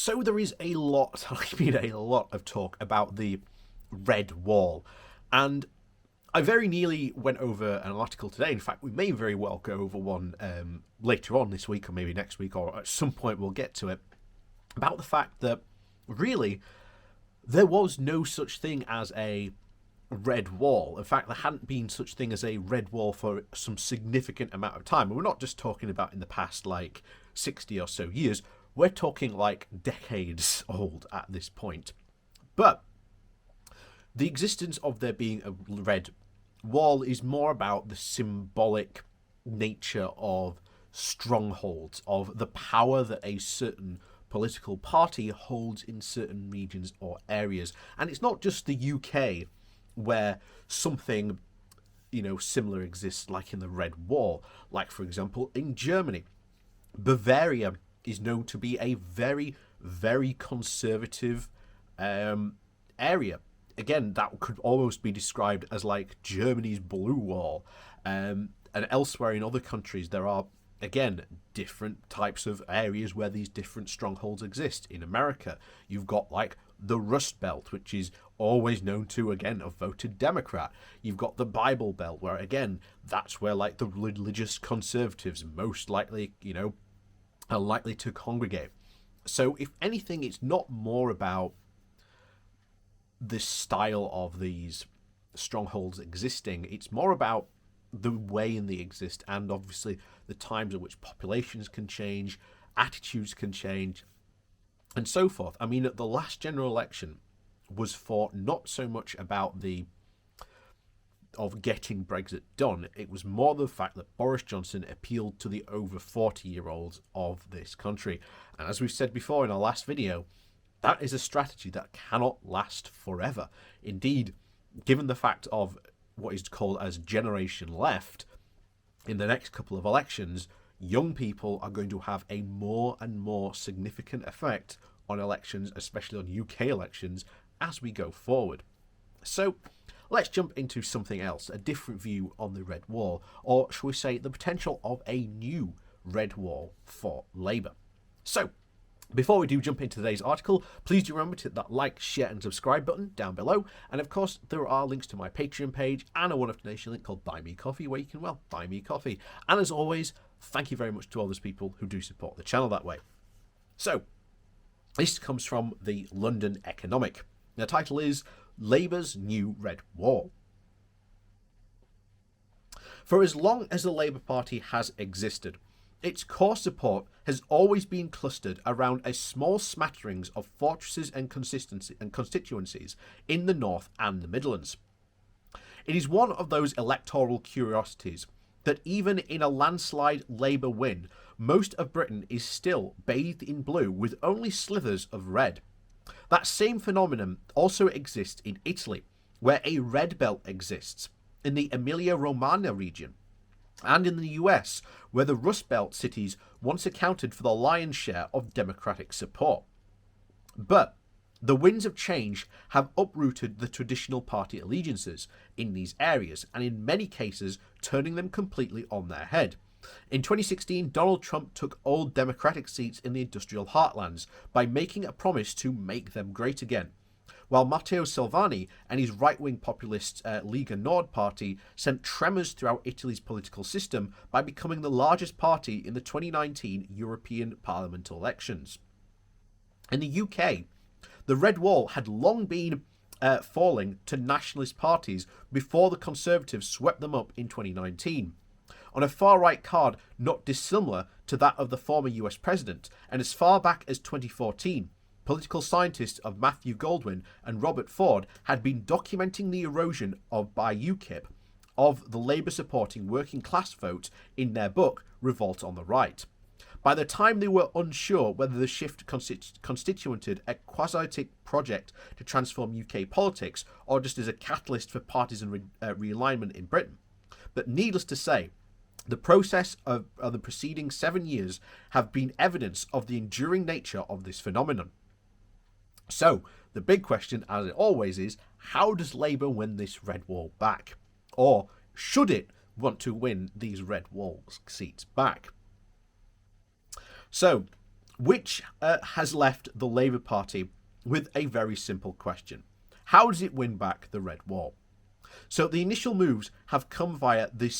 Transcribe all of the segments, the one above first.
So there is a lot, I mean a lot of talk about the Red Wall. And I very nearly went over an article today. In fact, we may very well go over one later on this week or maybe next week, or at some point we'll get to it, about the fact that really there was no such thing as a red wall. In fact, there hadn't been such thing as a red wall for some significant amount of time. And we're not just talking about in the past like 60 or so years. We're talking like decades old at this point. But the existence of there being a red wall is more about the symbolic nature of strongholds, of the power that a certain political party holds in certain regions or areas. And it's not just the UK where something, similar exists, like in the Red Wall. Like, for example, in Germany, Bavaria is known to be a very, very conservative area. Again, that could almost be described as like Germany's blue wall. And elsewhere in other countries, there are, again, different types of areas where these different strongholds exist. In America, you've got like the Rust Belt, which is always known to, again, have voted Democrat. You've got the Bible Belt, where, again, that's where like the religious conservatives most likely, are likely to congregate. So if anything, it's not more about the style of these strongholds existing. It's more about the way in they exist, and obviously the times at which populations can change, attitudes can change, and so forth. I mean, the last general election was for not so much about of getting Brexit done. It was more the fact that Boris Johnson appealed to the over 40-year-olds of this country. And as we've said before in our last video, that is a strategy that cannot last forever. Indeed, given the fact of what is called as generation left, in the next couple of elections, young people are going to have a more and more significant effect on elections, especially on UK elections, as we go forward. So let's jump into something else, a different view on the Red Wall, or shall we say the potential of a new Red Wall for Labour. So before we do jump into today's article, please do remember to hit that like, share and subscribe button down below. And of course, there are links to my Patreon page and a one-off donation link called Buy Me Coffee, where you can, buy me coffee. And as always, thank you very much to all those people who do support the channel that way. So this comes from the London Economic. The title is Labour's New Red Wall. For as long as the Labour Party has existed, its core support has always been clustered around a small smatterings of fortresses and constituencies in the North and the Midlands. It is one of those electoral curiosities that even in a landslide Labour win, most of Britain is still bathed in blue with only slithers of red. That same phenomenon also exists in Italy, where a red belt exists, in the Emilia-Romagna region, and in the US, where the Rust Belt cities once accounted for the lion's share of Democratic support. But the winds of change have uprooted the traditional party allegiances in these areas, and in many cases turning them completely on their head. In 2016, Donald Trump took old Democratic seats in the industrial heartlands by making a promise to make them great again, while Matteo Salvini and his right-wing populist Lega Nord party sent tremors throughout Italy's political system by becoming the largest party in the 2019 European Parliament elections. In the UK, the Red Wall had long been falling to nationalist parties before the Conservatives swept them up in 2019. On a far-right card not dissimilar to that of the former US president, and as far back as 2014, political scientists of Matthew Goldwyn and Robert Ford had been documenting the erosion by UKIP of the Labour-supporting working class vote in their book Revolt on the Right. By the time they were unsure whether the shift constituted a quasi project to transform UK politics or just as a catalyst for partisan realignment in Britain. But needless to say, the process of the preceding 7 years have been evidence of the enduring nature of this phenomenon. So, the big question, as it always is, how does Labour win this Red Wall back? Or should it want to win these Red Wall seats back? So, which has left the Labour Party with a very simple question. How does it win back the Red Wall? So the initial moves have come via the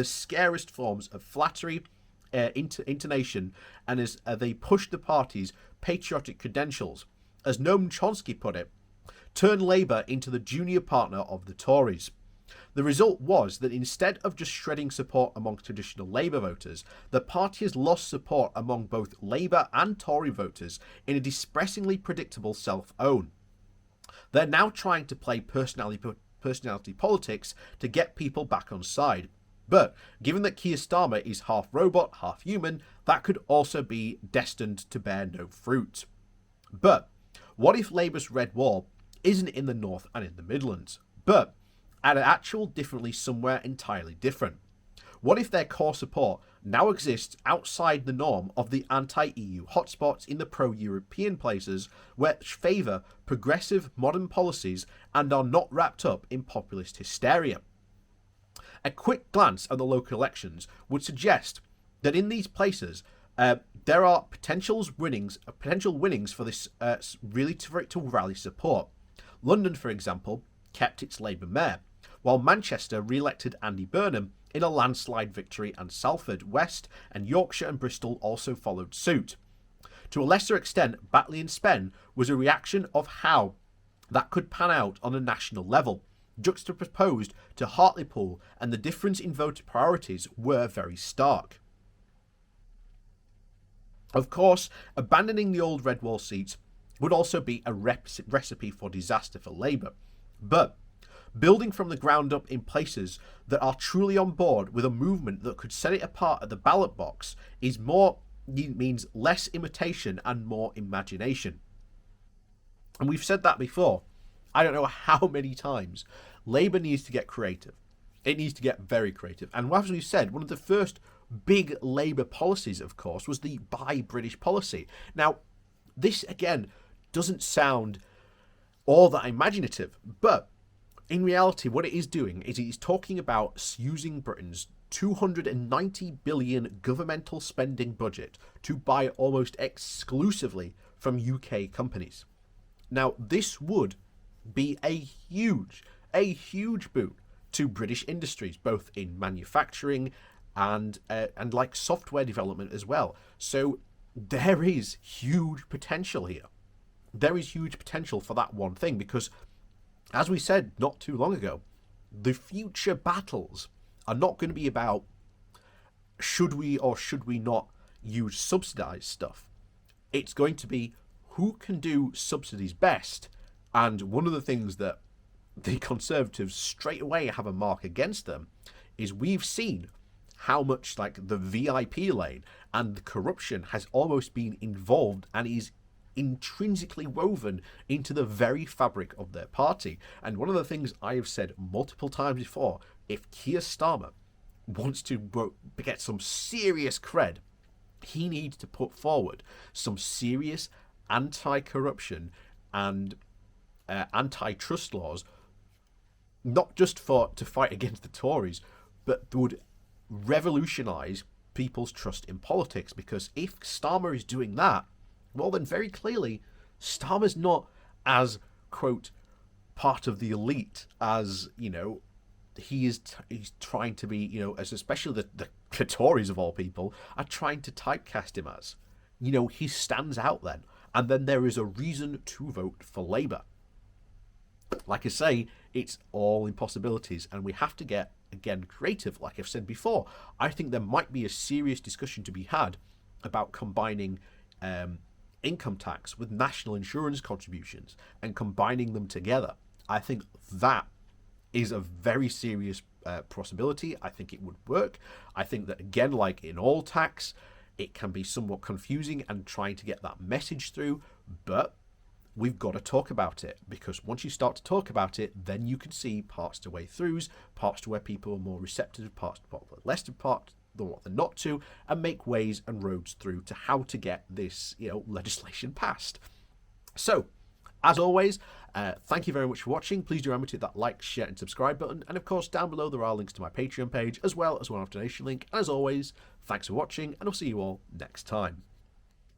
scariest forms of flattery, intonation, and as they push the party's patriotic credentials. As Noam Chomsky put it, turn Labour into the junior partner of the Tories. The result was that instead of just shredding support among traditional Labour voters, the party has lost support among both Labour and Tory voters in a distressingly predictable self-own. They're now trying to play personality politics to get people back on side. But given that Keir Starmer is half robot, half human, that could also be destined to bear no fruit. But what if Labour's Red Wall isn't in the North and in the Midlands, but at an actual differently somewhere entirely different? What if their core support now exists outside the norm of the anti-EU hotspots in the pro-European places which favour progressive modern policies and are not wrapped up in populist hysteria? A quick glance at the local elections would suggest that in these places there are potential winnings for this for it to rally support. London, for example, kept its Labour mayor, while Manchester re-elected Andy Burnham in a landslide victory, and Salford West and Yorkshire and Bristol also followed suit. To a lesser extent, Batley and Spen was a reaction of how that could pan out on a national level, juxtaposed to Hartlepool, and the difference in voter priorities were very stark. Of course, abandoning the old Red Wall seats would also be a recipe for disaster for Labour, but building from the ground up in places that are truly on board with a movement that could set it apart at the ballot box means less imitation and more imagination. And we've said that before. I don't know how many times. Labour needs to get creative. It needs to get very creative. And as we've said, one of the first big Labour policies, of course, was the Buy British policy. Now, this, again, doesn't sound all that imaginative, but in reality, what it is doing is it's talking about using Britain's £290 billion governmental spending budget to buy almost exclusively from UK companies. Now, this would be a huge boon to British industries, both in manufacturing and like software development as well. So there is huge potential here. There is huge potential for that one thing, because as we said not too long ago, the future battles are not going to be about should we or should we not use subsidised stuff. It's going to be who can do subsidies best. And one of the things that the Conservatives straight away have a mark against them is we've seen how much like the VIP lane and the corruption has almost been involved and is intrinsically woven into the very fabric of their party. And one of the things I have said multiple times before, if Keir Starmer wants to get some serious cred, he needs to put forward some serious anti-corruption and antitrust laws, not just to fight against the Tories, but would revolutionise people's trust in politics. Because if Starmer is doing that, well, then very clearly, Starmer's not as, quote, part of the elite as, he's trying to be, as especially the Tories of all people are trying to typecast him as. He stands out then. And then there is a reason to vote for Labour. Like I say, it's all impossibilities, and we have to get, again, creative. Like I've said before, I think there might be a serious discussion to be had about combining income tax with national insurance contributions and combining them together. I think that is a very serious possibility. I think it would work. I think that, again, like in all tax, it can be somewhat confusing and trying to get that message through, but we've got to talk about it, because once you start to talk about it, then you can see parts to way throughs, parts to where people are more receptive, parts to less part than what they're not to, and make ways and roads through to how to get this, legislation passed. So, As always, thank you very much for watching. Please do remember to hit that like, share, and subscribe button. And of course, down below there are links to my Patreon page, as well as one-off donation link. And as always, thanks for watching, and I'll see you all next time.